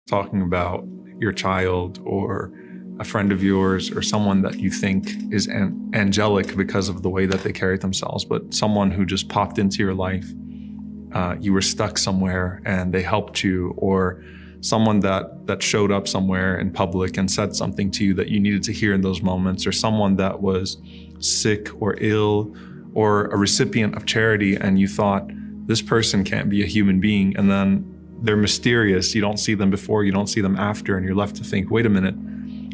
talking about your child or a friend of yours or someone that you think is angelic because of the way that they carry themselves, but someone who just popped into your life, you were stuck somewhere and they helped you, or someone that showed up somewhere in public and said something to you that you needed to hear in those moments, or someone that was sick or ill, or a recipient of charity and you thought, this person can't be a human being, and then they're mysterious. You don't see them before, you don't see them after, and you're left to think, wait a minute,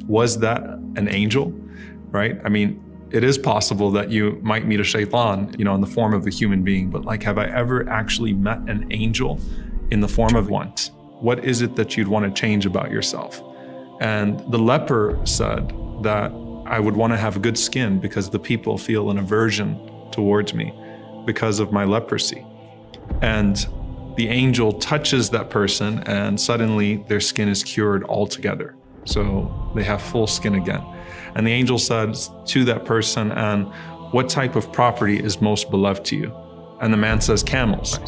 was that an angel, right? I mean, it is possible that you might meet a shaitan, in the form of a human being, but like, have I ever actually met an angel in the form of one? What is it that you'd want to change about yourself? And the leper said that I would want to have good skin because the people feel an aversion towards me because of my leprosy. And the angel touches that person and suddenly their skin is cured altogether. So they have full skin again. And the angel says to that person, and what type of property is most beloved to you? And the man says, camels.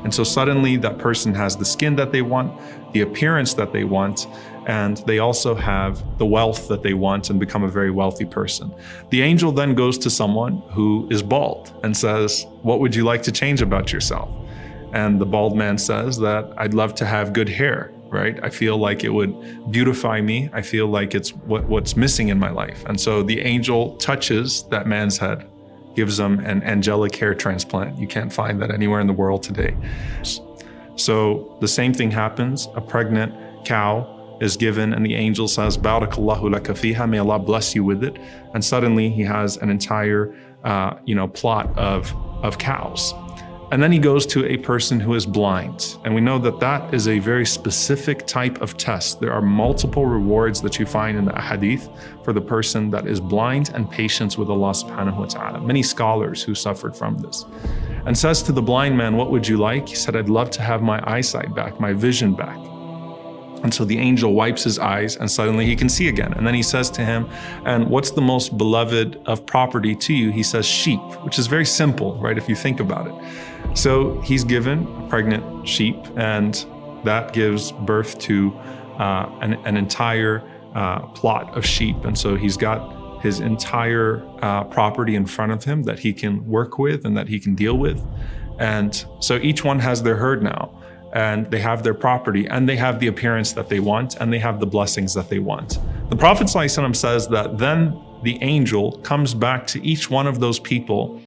And so suddenly that person has the skin that they want, the appearance that they want, and they also have the wealth that they want and become a very wealthy person. The angel then goes to someone who is bald and says, what would you like to change about yourself? And the bald man says that I'd love to have good hair, right? I feel like it would beautify me. I feel like it's what's missing in my life. And so the angel touches that man's head, gives him an angelic hair transplant. You can't find that anywhere in the world today. So the same thing happens. A pregnant cow is given and the angel says, Barakallahu laka fiha, may Allah bless you with it. And suddenly he has an entire plot of cows. And then he goes to a person who is blind. And we know that that is a very specific type of test. There are multiple rewards that you find in the hadith for the person that is blind and patient with Allah subhanahu wa ta'ala. Many scholars who suffered from this. And says to the blind man, what would you like? He said, I'd love to have my eyesight back, my vision back. And so the angel wipes his eyes and suddenly he can see again. And then he says to him, and what's the most beloved of property to you? He says sheep, which is very simple, right? If you think about it. So he's given a pregnant sheep and that gives birth to an entire plot of sheep. And so he's got his entire property in front of him that he can work with and that he can deal with. And so each one has their herd now. And they have their property and they have the appearance that they want and they have the blessings that they want. The Prophet ﷺ says that then the angel comes back to each one of those people